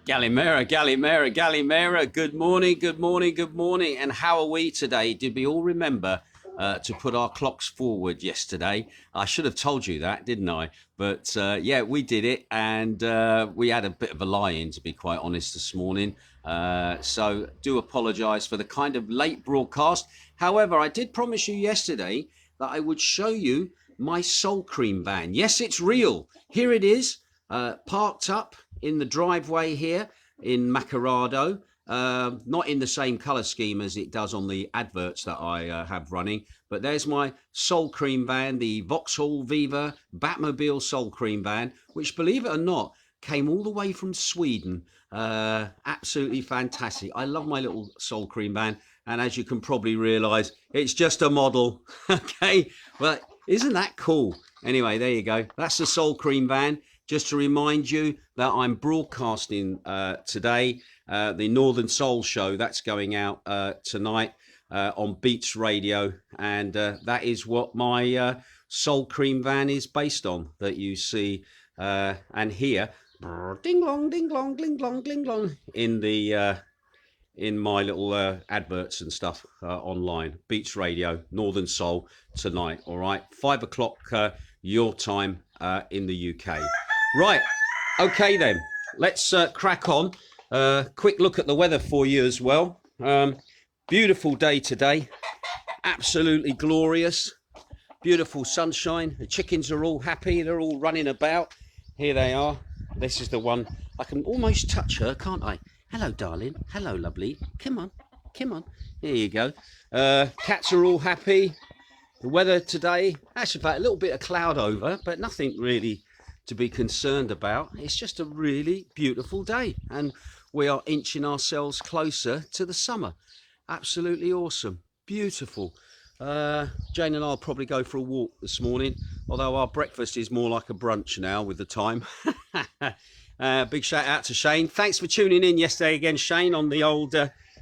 Galimera, Galimera, Galimera. Good morning, good morning, good morning. And how are we today? Did we all remember to put our clocks forward yesterday? I should have told you that, didn't I? But yeah, we did it, and we had a bit of a lie-in, to be quite honest, this morning. So do apologise for the kind of late broadcast. However, I did promise you yesterday that I would show you my Soul Cream van. Yes, it's real. Here it is, parked up in the driveway here in Macardo, not in the same colour scheme as it does on the adverts that I have running, but there's my Soul Cream van, the Vauxhall Viva Batmobile Soul Cream van, which, believe it or not, came all the way from Sweden. Absolutely fantastic. I love my little Soul Cream van, and as you can probably realise, it's just a model. Okay, but isn't that cool? Anyway, there you go. That's the Soul Cream van. Just to remind you that I'm broadcasting today, the Northern Soul Show, that's going out tonight on Beats Radio. And that is what my Soul Cream van is based on, that you see and hear ding long, ding long, ding long, ding long in the in my little adverts and stuff online. Beats Radio, Northern Soul tonight. All right, 5 o'clock your time in the UK. Right, okay then, let's crack on. Quick look at the weather for you as well. Beautiful day today, absolutely glorious. Beautiful sunshine, the chickens are all happy, they're all running about. Here they are, this is the one. I can almost touch her, can't I? Hello darling, hello lovely, come on, come on. There you go. Cats are all happy. The weather today, actually about a little bit of cloud over, but nothing really to be concerned about. It's just a really beautiful day, and we are inching ourselves closer to the summer. Absolutely awesome, beautiful. Jane and I'll probably go for a walk this morning, although our breakfast is more like a brunch now with the time. Big shout out to Shane. Thanks for tuning in yesterday again, Shane, on the old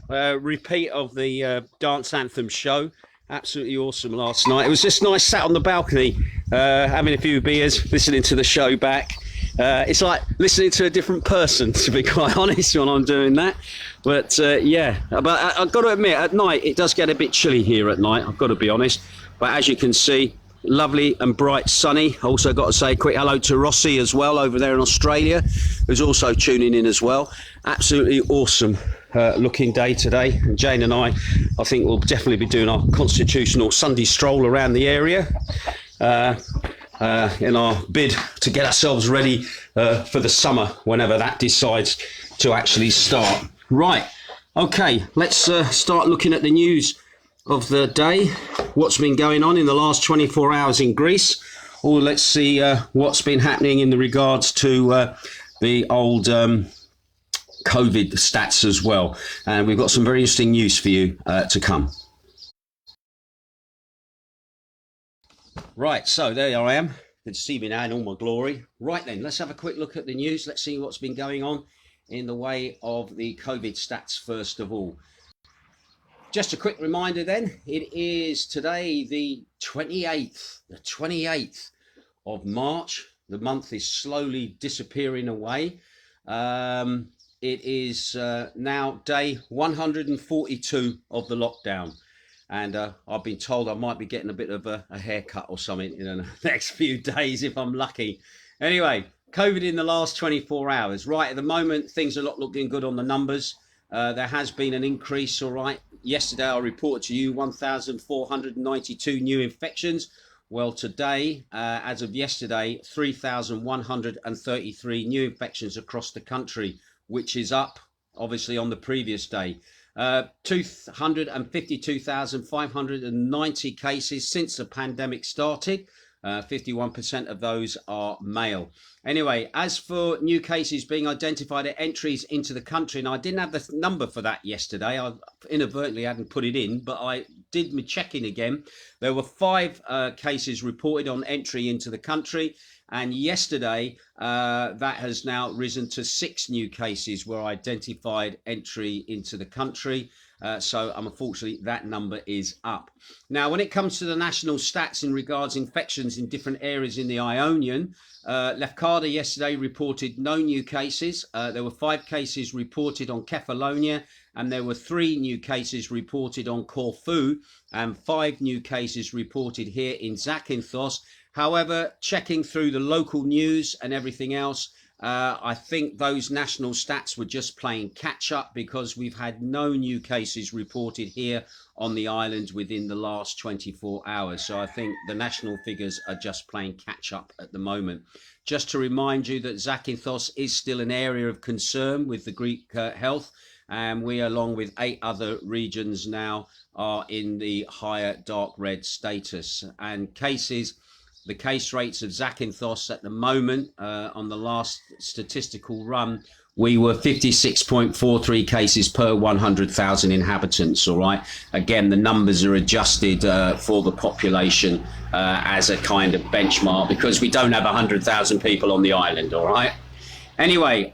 repeat of the Dance Anthem show. Absolutely awesome last night. It was just nice, sat on the balcony, having a few beers, listening to the show back. It's like listening to a different person, to be quite honest, when I'm doing that. But yeah, but I've got to admit, at night, it does get a bit chilly here at night, I've got to be honest. But as you can see, lovely and bright sunny. Also got to say a quick hello to Rossi as well over there in Australia, who's also tuning in as well. Absolutely awesome looking day today. And Jane and I think we'll definitely be doing our constitutional Sunday stroll around the area in our bid to get ourselves ready for the summer, whenever that decides to actually start. Right, okay, let's start looking at the news of the day. What's been going on in the last 24 hours in Greece? Or let's see what's been happening in the regards to the old COVID stats as well. And we've got some very interesting news for you to come. Right, so there I am. Good to see me now in all my glory. Right then, let's have a quick look at the news. Let's see what's been going on in the way of the COVID stats first of all. Just a quick reminder then, it is today the 28th of March. The month is slowly disappearing away. It is now day 142 of the lockdown. And I've been told I might be getting a bit of a haircut or something in the next few days if I'm lucky. Anyway, COVID in the last 24 hours. Right, at the moment, things are not looking good on the numbers. There has been an increase, all right. Yesterday, I reported to you 1,492 new infections. Well, today, as of yesterday, 3,133 new infections across the country, which is up, obviously, on the previous day. 252,590 cases since the pandemic started. 51% of those are male. Anyway, as for new cases being identified at entries into the country, and I didn't have the number for that yesterday. I inadvertently hadn't put it in, but I did my checking again. There were 5 cases reported on entry into the country, And yesterday, that has now risen to 6 new cases were identified entry into the country. So unfortunately, that number is up. Now, when it comes to the national stats in regards infections in different areas in the Ionian, Macardo yesterday reported no new cases. There were 5 cases reported on Kefalonia, and there were 3 new cases reported on Corfu, and 5 new cases reported here in Zakynthos. However, checking through the local news and everything else, I think those national stats were just playing catch up, because we've had no new cases reported here on the island within the last 24 hours. So I think the national figures are just playing catch up at the moment. Just to remind you that Zakynthos is still an area of concern with the Greek health, and we, along with 8 other regions now, are in the higher dark red status. And the case rates of Zakynthos at the moment, on the last statistical run, we were 56.43 cases per 100,000 inhabitants. All right. Again, the numbers are adjusted for the population as a kind of benchmark, because we don't have 100,000 people on the island. All right. Anyway,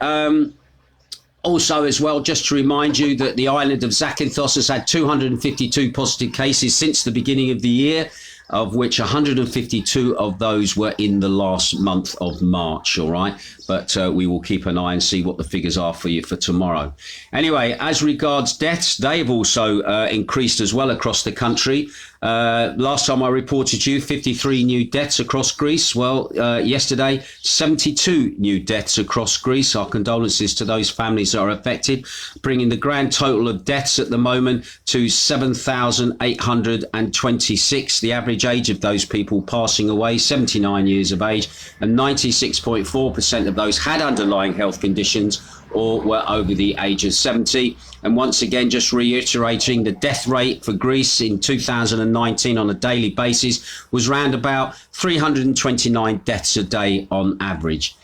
also as well, just to remind you that the island of Zakynthos has had 252 positive cases since the beginning of the year, of which 152 of those were in the last month of March. All right. But we will keep an eye and see what the figures are for you for tomorrow. Anyway, as regards deaths, they've also increased as well across the country. Last time I reported you 53 new deaths across Greece. Well, yesterday, 72 new deaths across Greece. Our condolences to those families that are affected, bringing the grand total of deaths at the moment to 7,826. The average age of those people passing away, 79 years of age, and 96.4% of those had underlying health conditions or were over the age of 70. And once again, just reiterating, the death rate for Greece in 2019 on a daily basis was round about 329 deaths a day on average.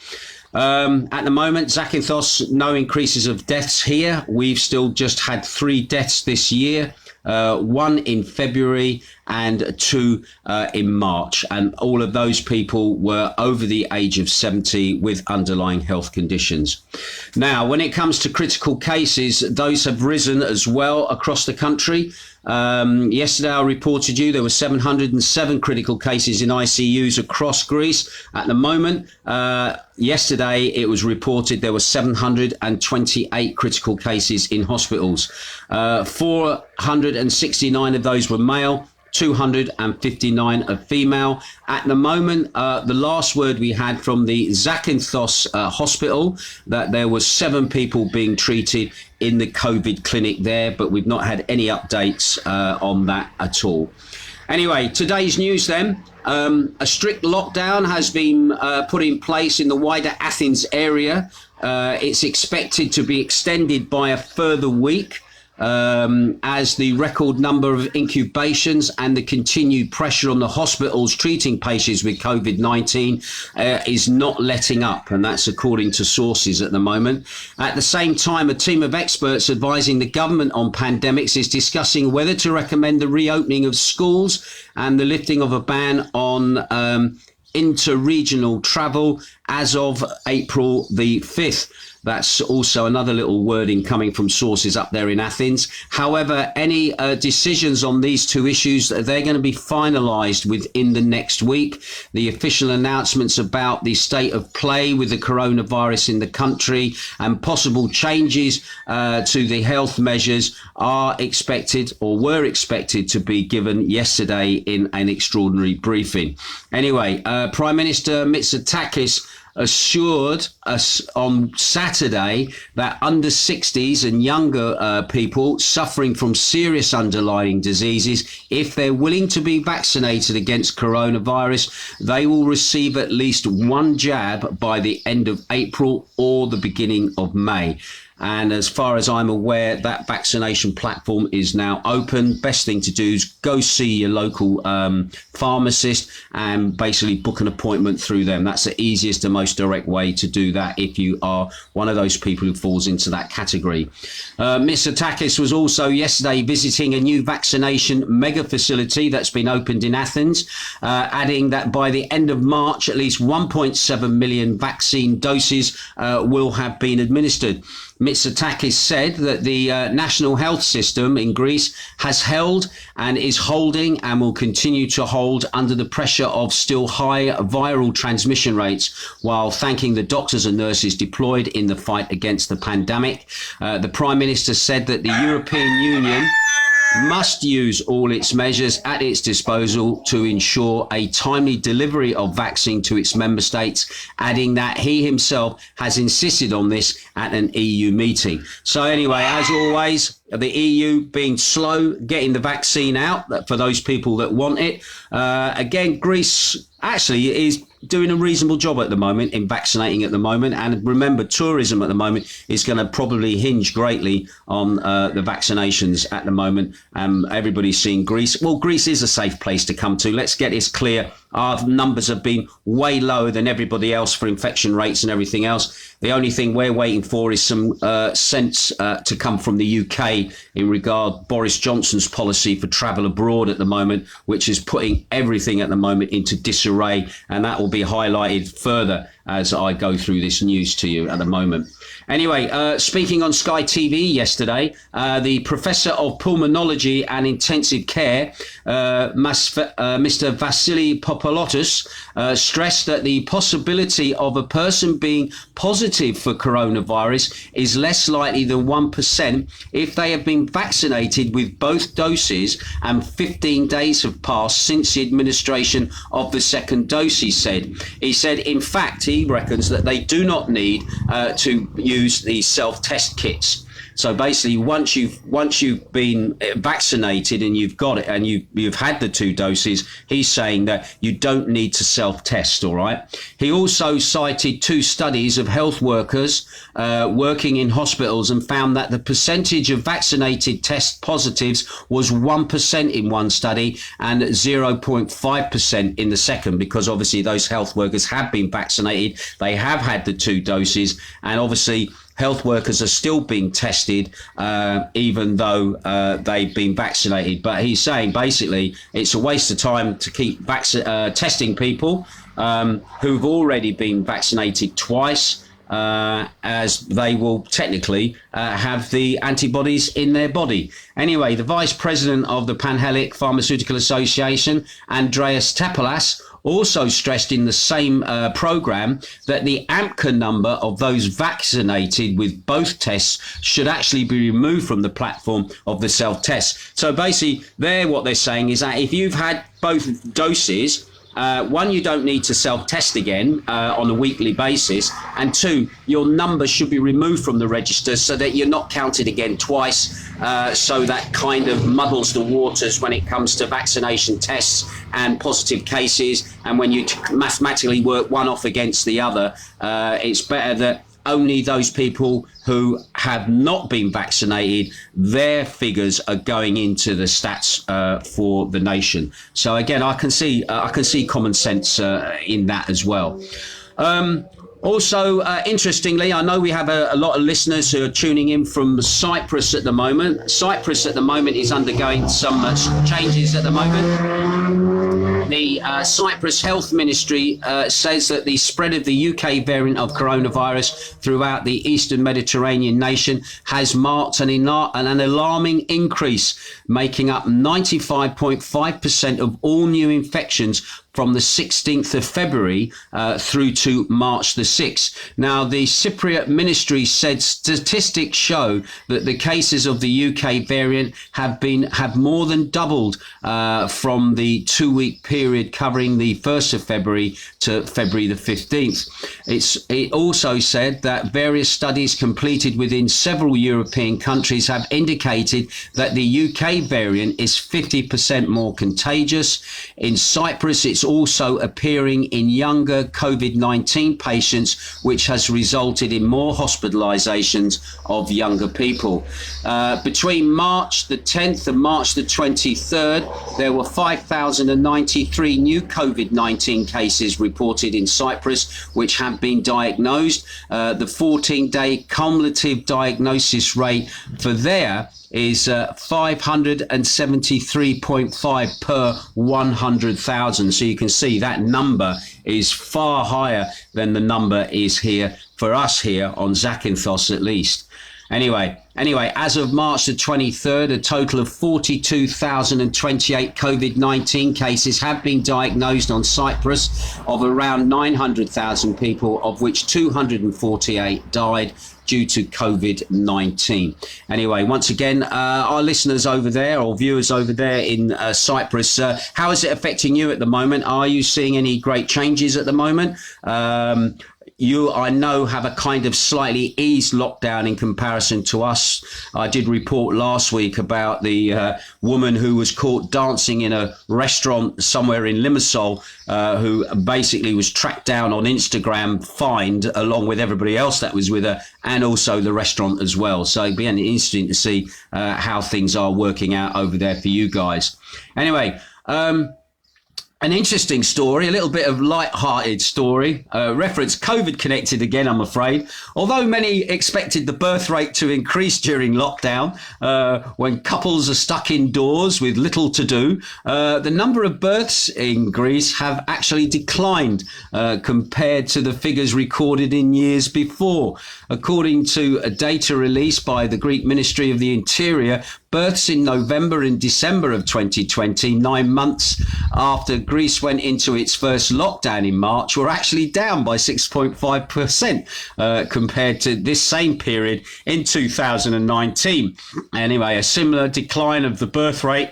At the moment, Zakynthos, no increases of deaths here. We've still just had 3 deaths this year. 1 in February and 2 in March. And all of those people were over the age of 70 with underlying health conditions. Now, when it comes to critical cases, those have risen as well across the country. Yesterday, I reported you there were 707 critical cases in ICUs across Greece. At the moment, yesterday, it was reported there were 728 critical cases in hospitals. 469 of those were male, 259 are female. At the moment, the last word we had from the Zakynthos hospital, that there was 7 people being treated in the COVID clinic there, but we've not had any updates on that at all. Anyway, today's news then. A strict lockdown has been put in place in the wider Athens area. It's expected to be extended by a further week, as the record number of incubations and the continued pressure on the hospitals treating patients with COVID-19 is not letting up, and that's according to sources at the moment. At the same time, a team of experts advising the government on pandemics is discussing whether to recommend the reopening of schools and the lifting of a ban on inter-regional travel as of April the 5th. That's also another little wording coming from sources up there in Athens. However, any decisions on these 2 issues, they're going to be finalised within the next week. The official announcements about the state of play with the coronavirus in the country and possible changes to the health measures are expected, or were expected, to be given yesterday in an extraordinary briefing. Anyway, Prime Minister Mitsotakis assured us on Saturday that under 60s and younger people suffering from serious underlying diseases, if they're willing to be vaccinated against coronavirus, they will receive at least 1 jab by the end of April or the beginning of May. And as far as I'm aware, that vaccination platform is now open. Best thing to do is go see your local pharmacist and basically book an appointment through them. That's the easiest and most most direct way to do that if you are one of those people who falls into that category. Mitsotakis was also yesterday visiting a new vaccination mega facility that's been opened in Athens, adding that by the end of March, at least 1.7 million vaccine doses will have been administered. Mitsotakis said that the national health system in Greece has held and is holding and will continue to hold under the pressure of still high viral transmission rates, while thanking the doctors and nurses deployed in the fight against the pandemic. The Prime Minister said that the European Union must use all its measures at its disposal to ensure a timely delivery of vaccine to its member states, adding that he himself has insisted on this at an EU meeting. So anyway, as always, the EU being slow getting the vaccine out for those people that want it. Again, Greece actually is doing a reasonable job at the moment in vaccinating at the moment. And remember, tourism at the moment is going to probably hinge greatly on the vaccinations at the moment. Everybody's seeing Greece. Well, Greece is a safe place to come to. Let's get this clear. Our numbers have been way lower than everybody else for infection rates and everything else. The only thing we're waiting for is some sense to come from the UK in regard Boris Johnson's policy for travel abroad at the moment, which is putting everything at the moment into disarray. And that will be highlighted further as I go through this news to you at the moment. Anyway, speaking on Sky TV yesterday, the Professor of Pulmonology and Intensive Care, Mr. Vasily Popolotus, stressed that the possibility of a person being positive for coronavirus is less likely than 1% if they have been vaccinated with both doses and 15 days have passed since the administration of the second dose, he said. He said, in fact, he reckons that they do not need to use these self-test kits. So basically, once you've been vaccinated and you've got it and you've had the 2 doses, he's saying that you don't need to self-test. All right. He also cited 2 studies of health workers working in hospitals and found that the percentage of vaccinated test positives was 1% in one study and 0.5% in the second, because obviously those health workers have been vaccinated. They have had the 2 doses, and obviously health workers are still being tested, even though they've been vaccinated. But he's saying basically it's a waste of time to keep testing people who've already been vaccinated twice, as they will technically have the antibodies in their body. Anyway, the Vice President of the Panhellenic Pharmaceutical Association, Andreas Tapalas, also stressed in the same programme that the AMCA number of those vaccinated with both tests should actually be removed from the platform of the self-test. So basically, what they're saying is that if you've had both doses, one, you don't need to self-test again on a weekly basis, and 2, your number should be removed from the register so that you're not counted again twice, so that kind of muddles the waters when it comes to vaccination tests and positive cases. And when you mathematically work one off against the other, it's better that only those people who have not been vaccinated, their figures are going into the stats for the nation. So again, I can see common sense in that as well. Also, interestingly, I know we have a lot of listeners who are tuning in from Cyprus at the moment. Cyprus at the moment is undergoing some changes at the moment. The Cyprus Health Ministry says that the spread of the UK variant of coronavirus throughout the Eastern Mediterranean nation has marked an alarming increase, making up 95.5% of all new infections from the 16th of February through to March the 6th. Now, the Cypriot ministry said statistics show that the cases of the UK variant have more than doubled from the 2-week period covering the 1st of February to February the 15th. It also said that various studies completed within several European countries have indicated that the UK variant is 50% more contagious. In Cyprus, it's is also appearing in younger COVID-19 patients, which has resulted in more hospitalizations of younger people. Between March the 10th and March the 23rd, there were 5,093 new COVID-19 cases reported in Cyprus, which have been diagnosed. The 14-day cumulative diagnosis rate for there is 573.5 per 100,000. So you can see that number is far higher than the number is here for us here on Zakynthos at least. Anyway, as of March the 23rd, a total of 42,028 COVID-19 cases have been diagnosed on Cyprus of around 900,000 people, of which 248 died due to COVID-19. Anyway, once again, our listeners over there or viewers over there in Cyprus, how is it affecting you at the moment? Are you seeing any great changes at the moment? You, I know, have a kind of slightly eased lockdown in comparison to us. I did report last week about the woman who was caught dancing in a restaurant somewhere in Limassol, who basically was tracked down on Instagram, fined, along with everybody else that was with her, and also the restaurant as well. So it'd be interesting to see how things are working out over there for you guys. Anyway, an interesting story, a little bit of light-hearted story, reference COVID connected again, I'm afraid. Although many expected the birth rate to increase during lockdown, when couples are stuck indoors with little to do, the number of births in Greece have actually declined compared to the figures recorded in years before. According to data released by the Greek Ministry of the Interior, births in November and December of 2020, 9 months after Greece went into its first lockdown in March, were actually down by 6.5% compared to this same period in 2019. Anyway, a similar decline of the birth rate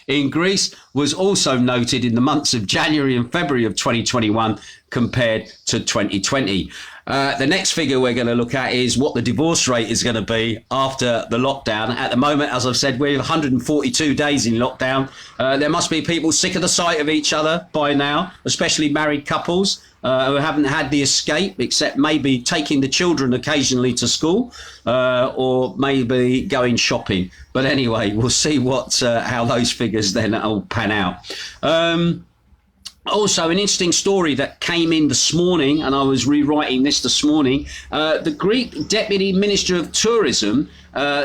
in Greece was also noted in the months of January and February of 2021 compared to 2020. The next figure we're going to look at is what the divorce rate is going to be after the lockdown. At the moment, as I've said, we're 142 days in lockdown. There must be people sick of the sight of each other by now, especially married couples who haven't had the escape, except maybe taking the children occasionally to school or maybe going shopping. But anyway, we'll see how those figures then all pan out. Also, an interesting story that came in this morning, and I was rewriting this morning. The Greek Deputy Minister of Tourism,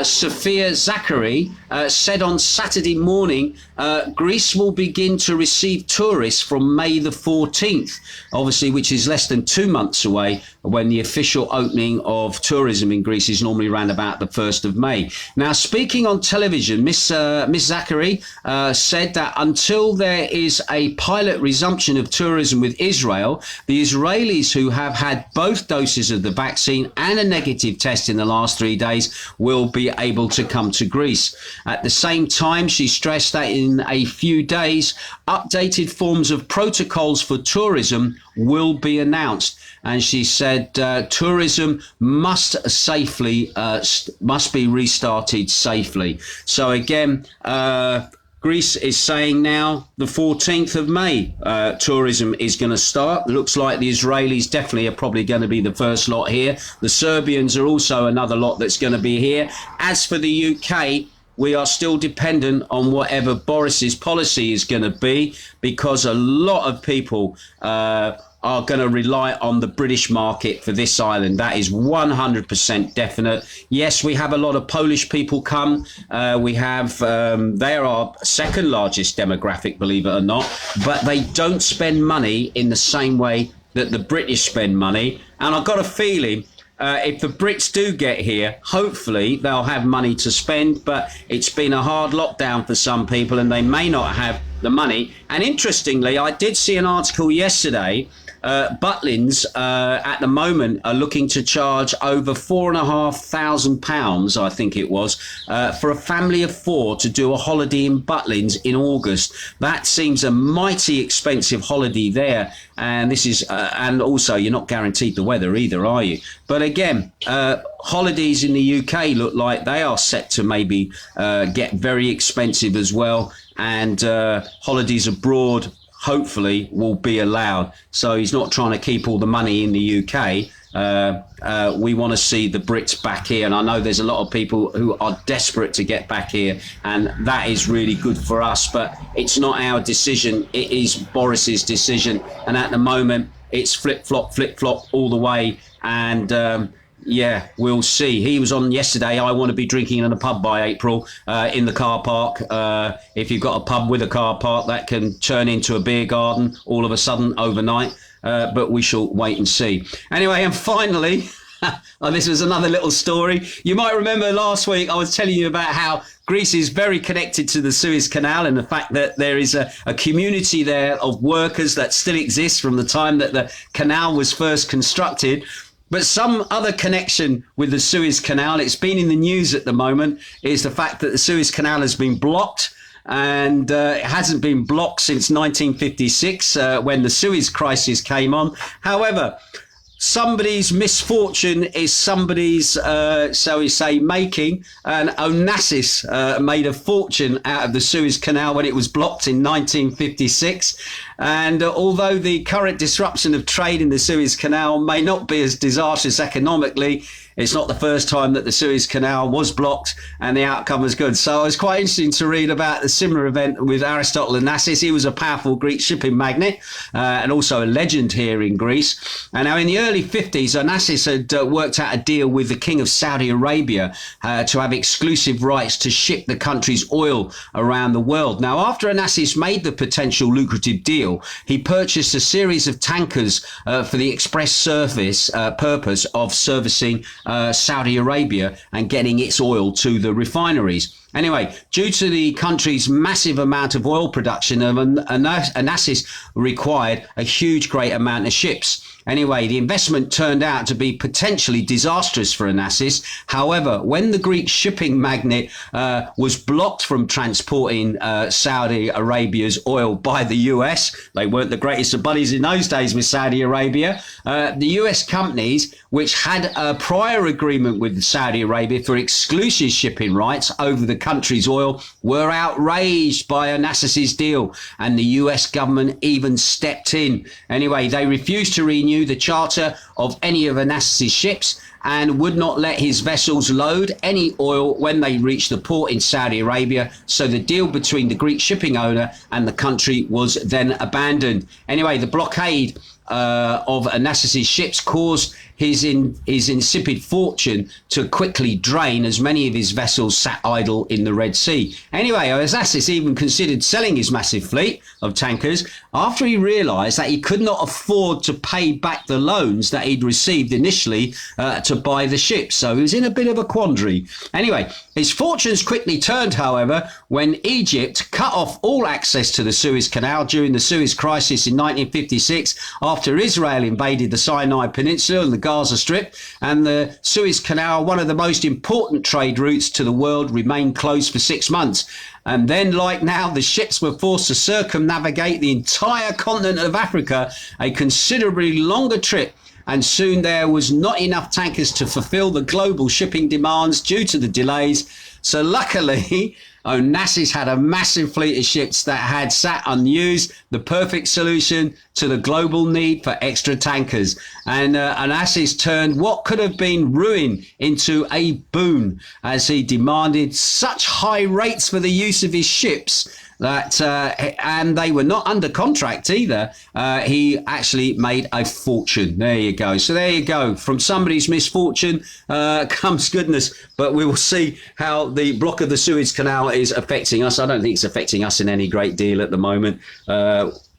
Sofia Zacharaki, said on Saturday morning, Greece will begin to receive tourists from May the 14th, obviously, which is less than 2 months away, when the official opening of tourism in Greece is normally around about the 1st of May. Now, speaking on television, Miss Zacharaki said that until there is a pilot resumption of tourism with Israel, the Israelis who have had both doses of the vaccine and a negative test in the last 3 days will be able to come to Greece. At the same time, she stressed that in a few days, updated forms of protocols for tourism will be announced. And she said tourism must be restarted safely. So again, Greece is saying now the 14th of May, tourism is going to start. Looks like the Israelis definitely are probably going to be the first lot here. The Serbians are also another lot that's going to be here. As for the UK, we are still dependent on whatever Boris's policy is going to be, because a lot of people are going to rely on the British market for this island. That is 100% definite. Yes, we have a lot of Polish people come. They are our second largest demographic, believe it or not, but they don't spend money in the same way that the British spend money. And I've got a feeling if the Brits do get here, hopefully they'll have money to spend, but it's been a hard lockdown for some people and they may not have the money. And interestingly, I did see an article yesterday. Butlins at the moment are looking to charge over £4,500, I think it was, for a family of 4 to do a holiday in Butlins in August. That seems a mighty expensive holiday there. And this is, and also you're not guaranteed the weather either, are you? But again, holidays in the UK look like they are set to maybe get very expensive as well. And holidays abroad hopefully will be allowed. So he's not trying to keep all the money in the UK. We want to see the Brits back here, and I know there's a lot of people who are desperate to get back here, and that is really good for us, but it's not our decision, it is Boris's decision, and at the moment it's flip-flop all the way, and yeah, we'll see. He was on yesterday. I want to be drinking in a pub by April in the car park. If you've got a pub with a car park, that can turn into a beer garden all of a sudden overnight. But we shall wait and see. Anyway, and finally, this was another little story. You might remember last week I was telling you about how Greece is very connected to the Suez Canal, and the fact that there is a community there of workers that still exists from the time that the canal was first constructed. But some other connection with the Suez Canal, it's been in the news at the moment, is the fact that the Suez Canal has been blocked. And it hasn't been blocked since 1956 when the Suez crisis came on. However, somebody's misfortune is somebody's, shall we say, making. And Onassis made a fortune out of the Suez Canal when it was blocked in 1956. And although the current disruption of trade in the Suez Canal may not be as disastrous economically, it's not the first time that the Suez Canal was blocked and the outcome was good. So it was quite interesting to read about the similar event with Aristotle Onassis. He was a powerful Greek shipping magnate and also a legend here in Greece. And now in the early 50s, Onassis had worked out a deal with the King of Saudi Arabia to have exclusive rights to ship the country's oil around the world. Now, after Onassis made the potential lucrative deal, he purchased a series of tankers for the express service purpose of servicing Saudi Arabia and getting its oil to the refineries. Anyway, due to the country's massive amount of oil production, Onassis required a great amount of ships. Anyway, the investment turned out to be potentially disastrous for Onassis. However, when the Greek shipping magnate was blocked from transporting Saudi Arabia's oil by the US, they weren't the greatest of buddies in those days with Saudi Arabia, the US companies, which had a prior agreement with Saudi Arabia for exclusive shipping rights over the country's oil, were outraged by Onassis's deal, and the US government even stepped in. Anyway, they refused to renew the charter of any of Onassis's ships and would not let his vessels load any oil when they reached the port in Saudi Arabia. So the deal between the Greek shipping owner and the country was then abandoned. Anyway, the blockade of Onassis's ships caused his insipid fortune to quickly drain as many of his vessels sat idle in the Red Sea. Anyway, Onassis even considered selling his massive fleet of tankers after he realised that he could not afford to pay back the loans that he'd received initially to buy the ships. So he was in a bit of a quandary. Anyway, his fortunes quickly turned, however, when Egypt cut off all access to the Suez Canal during the Suez crisis in 1956 after Israel invaded the Sinai Peninsula and the Gaza Strip, and the Suez Canal, one of the most important trade routes to the world, remained closed for 6 months. And then, like now, the ships were forced to circumnavigate the entire continent of Africa, a considerably longer trip, and soon there was not enough tankers to fulfill the global shipping demands due to the delays. So luckily, Onassis had a massive fleet of ships that had sat unused, the perfect solution to the global need for extra tankers. And Onassis turned what could have been ruin into a boon as he demanded such high rates for the use of his ships that, and they were not under contract either. He actually made a fortune. There you go. So there you go. From somebody's misfortune comes goodness. But we will see how the block of the Suez Canal is affecting us. I don't think it's affecting us in any great deal at the moment.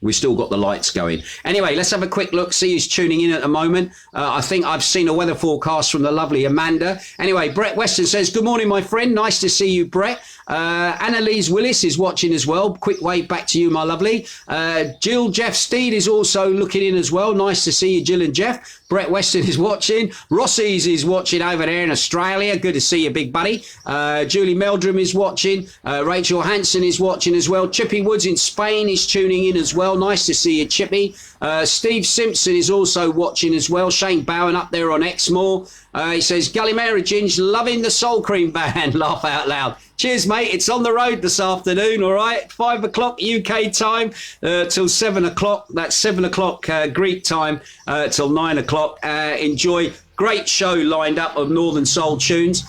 We've still got the lights going. Anyway, let's have a quick look. See who's tuning in at the moment. I think I've seen a weather forecast from the lovely Amanda. Anyway, Brett Weston says, good morning, my friend. Nice to see you, Brett. Annalise Willis is watching as well. Quick wave back to you, my lovely. Jill Jeff Steed is also looking in as well. Nice to see you, Jill and Jeff. Brett Weston is watching. Rossies is watching over there in Australia. Good to see you, big buddy. Julie Meldrum is watching. Rachel Hanson is watching as well. Chippy Woods in Spain is tuning in as well. well. Nice to see you, Chippy. Steve Simpson is also watching as well. Shane Bowen up there on Exmoor. He says, Gallimera Ginge, loving the Soul Cream band. Laugh out loud. Cheers, mate. It's on the road this afternoon, all right? 5 o'clock UK time till 7 o'clock. That's 7 o'clock Greek time till 9 o'clock. Enjoy. Great show lined up of Northern Soul tunes.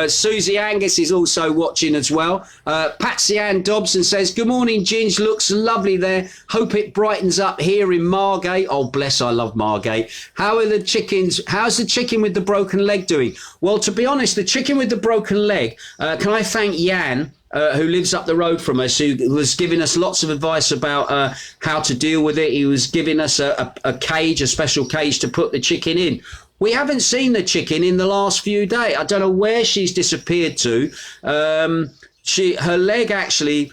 Susie Angus is also watching as well. Patsy Ann Dobson says, good morning, Ginge. Looks lovely there. Hope it brightens up here in Margate. Oh, bless, I love Margate. How are the chickens? How's the chicken with the broken leg doing? Well, to be honest, the chicken with the broken leg, can I thank Jan, who lives up the road from us, who was giving us lots of advice about how to deal with it. He was giving us a cage, a special cage to put the chicken in. We haven't seen the chicken in the last few days. I don't know where she's disappeared to. Her leg actually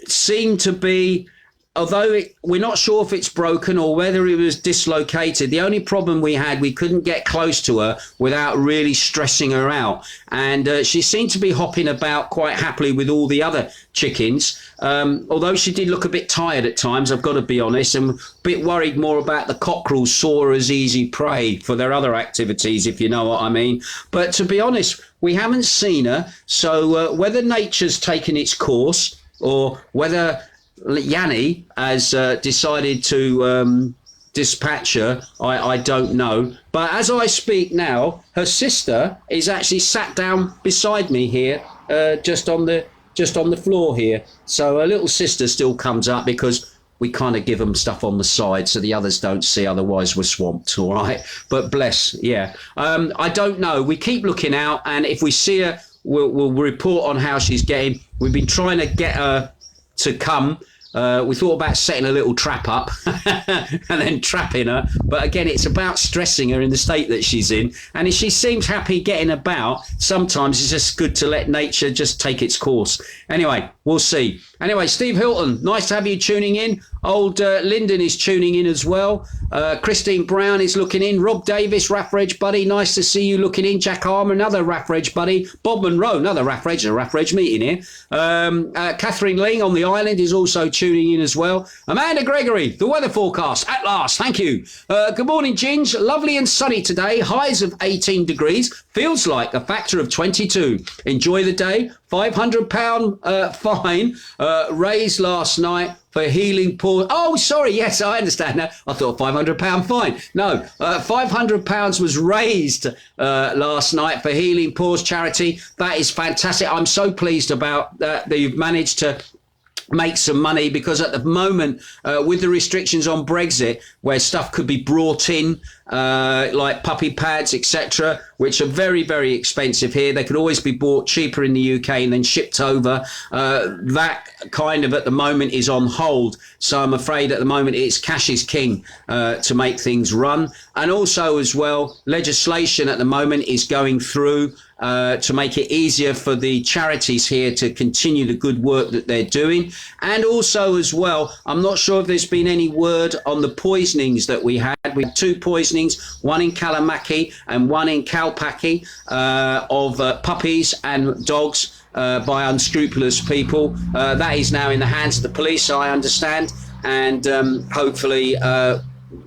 seemed to be, although we're not sure if it's broken or whether it was dislocated. The only problem we had, we couldn't get close to her without really stressing her out. And she seemed to be hopping about quite happily with all the other chickens. Although she did look a bit tired at times, I've got to be honest, and a bit worried more about the cockerels saw her as easy prey for their other activities, if you know what I mean. But to be honest, we haven't seen her. So whether nature's taken its course or whether Yanni has decided to dispatch her, I don't know. But as I speak now, her sister is actually sat down beside me here, just on the floor here. So her little sister still comes up because we kind of give them stuff on the side so the others don't see, otherwise we're swamped, all right? But bless, yeah. I don't know. We keep looking out, and if we see her, we'll report on how she's getting. We've been trying to get her to come. We thought about setting a little trap up and then trapping her. But again, it's about stressing her in the state that she's in. And if she seems happy getting about, sometimes it's just good to let nature just take its course. Anyway, we'll see. Anyway, Steve Hilton, nice to have you tuning in. Old Lyndon is tuning in as well. Christine Brown is looking in. Rob Davis, Raffridge buddy, nice to see you looking in. Jack Armour, another Raffridge buddy. Bob Monroe, another Raffridge meeting here. Catherine Ling on the island is also tuning in as well. Amanda Gregory, the weather forecast at last. Thank you. Good morning, Ginge. Lovely and sunny today. Highs of 18 degrees. Feels like a factor of 22. Enjoy the day. £500 fine raised last night for healing poor. Oh, sorry. Yes, I understand now. I thought £500 fine. No, £500 was raised last night for Healing Poor's charity. That is fantastic. I'm so pleased about that you've managed to make some money, because at the moment, with the restrictions on Brexit, where stuff could be brought in, like puppy pads, etc., which are very, very expensive here. They could always be bought cheaper in the UK and then shipped over. That kind of at the moment is on hold. So I'm afraid at the moment it's cash is king to make things run. And also as well, legislation at the moment is going through to make it easier for the charities here to continue the good work that they're doing. And also as well, I'm not sure if there's been any word on the poisonings that we had. We had 2 poisonings, one in Kalamaki and one in Kalpaki, of puppies and dogs by unscrupulous people. That is now in the hands of the police, I understand. And hopefully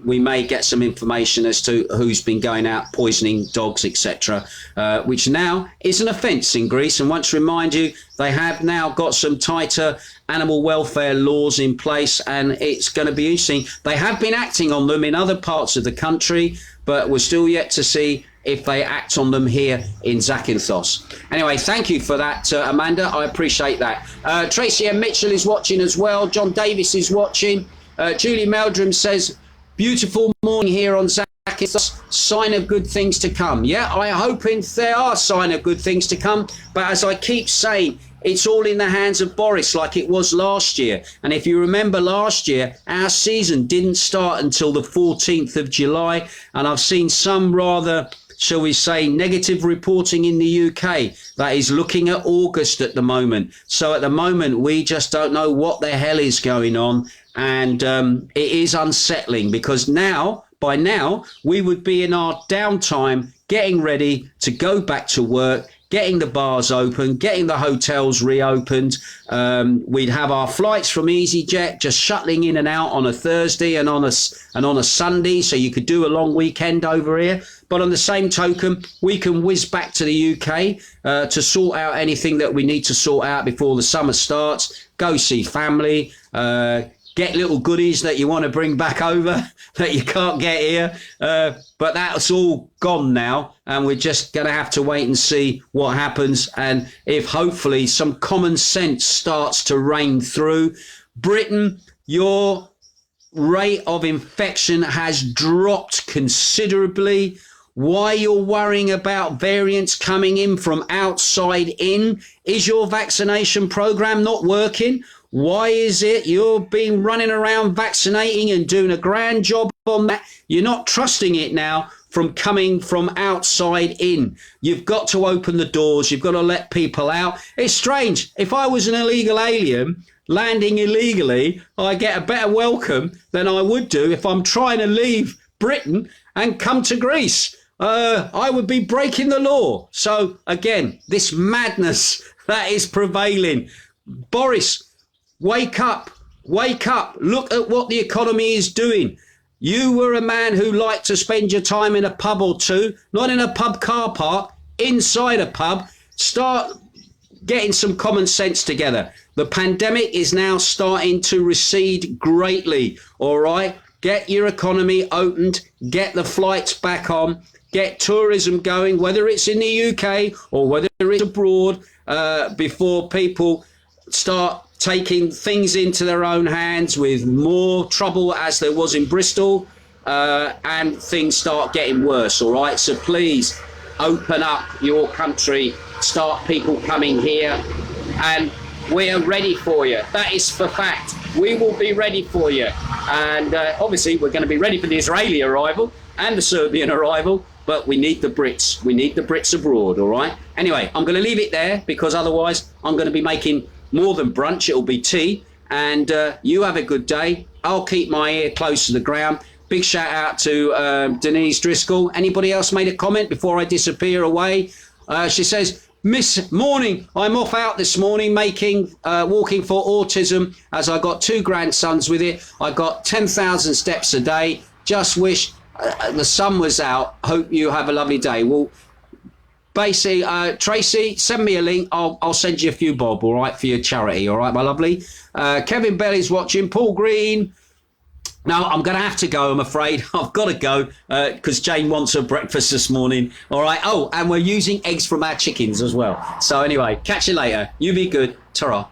we may get some information as to who's been going out poisoning dogs, etc., which now is an offence in Greece. And once remind you, they have now got some tighter animal welfare laws in place, and it's going to be interesting. They have been acting on them in other parts of the country, but we're still yet to see if they act on them here in Zakynthos. Anyway, thank you for that, Amanda. I appreciate that. Tracy M. Mitchell is watching as well. John Davis is watching. Julie Meldrum says, beautiful morning here on Zakynthos. Sign of good things to come. Yeah, I'm hoping there are sign of good things to come. But as I keep saying, it's all in the hands of Boris, like it was last year. And if you remember last year, our season didn't start until the 14th of July. And I've seen some rather, shall we say, negative reporting in the UK that is looking at August at the moment. So at the moment, we just don't know what the hell is going on. And it is unsettling, because by now, we would be in our downtime, getting ready to go back to work, getting the bars open, getting the hotels reopened. We'd have our flights from EasyJet just shuttling in and out on a Thursday and on a Sunday, so you could do a long weekend over here. But on the same token, we can whiz back to the UK to sort out anything that we need to sort out before the summer starts. Go see family, get little goodies that you want to bring back over that you can't get here. But that's all gone now, and we're just going to have to wait and see what happens. And if hopefully some common sense starts to reign through. Britain, your rate of infection has dropped considerably. Why you're worrying about variants coming in from outside in? Is your vaccination program not working? Why is it you've been running around vaccinating and doing a grand job on that? You're not trusting it now from coming from outside in. You've got to open the doors. You've got to let people out. It's strange. If I was an illegal alien landing illegally, I get a better welcome than I would do if I'm trying to leave Britain and come to Greece. I would be breaking the law. So again, this madness that is prevailing. Boris, wake up, wake up. Look at what the economy is doing. You were a man who liked to spend your time in a pub or two, not in a pub car park, inside a pub. Start getting some common sense together. The pandemic is now starting to recede greatly. All right. Get your economy opened, get the flights back on, get tourism going, whether it's in the UK or whether it's abroad, before people start taking things into their own hands with more trouble as there was in Bristol, and things start getting worse, all right? So please open up your country, start people coming here, and we're ready for you. That is for fact. We will be ready for you. And obviously we're going to be ready for the Israeli arrival and the Serbian arrival, but we need the Brits. We need the Brits abroad, all right? Anyway, I'm going to leave it there because otherwise I'm going to be making more than brunch. It'll be tea. And you have a good day. I'll keep my ear close to the ground. Big shout out to Denise Driscoll. Anybody else made a comment before I disappear away? She says, Miss Morning, I'm off out this morning making walking for autism as I got 2 grandsons with it. I got 10,000 steps a day. Just wish the sun was out. Hope you have a lovely day. Well, basically, Tracy, send me a link. I'll send you a few bob, all right, for your charity, all right, my lovely. Kevin Bell watching. Paul Green. No, I'm going to have to go, I'm afraid. I've got to go because Jane wants her breakfast this morning. All right. Oh, and we're using eggs from our chickens as well. So anyway, catch you later. You be good. Ta-ra.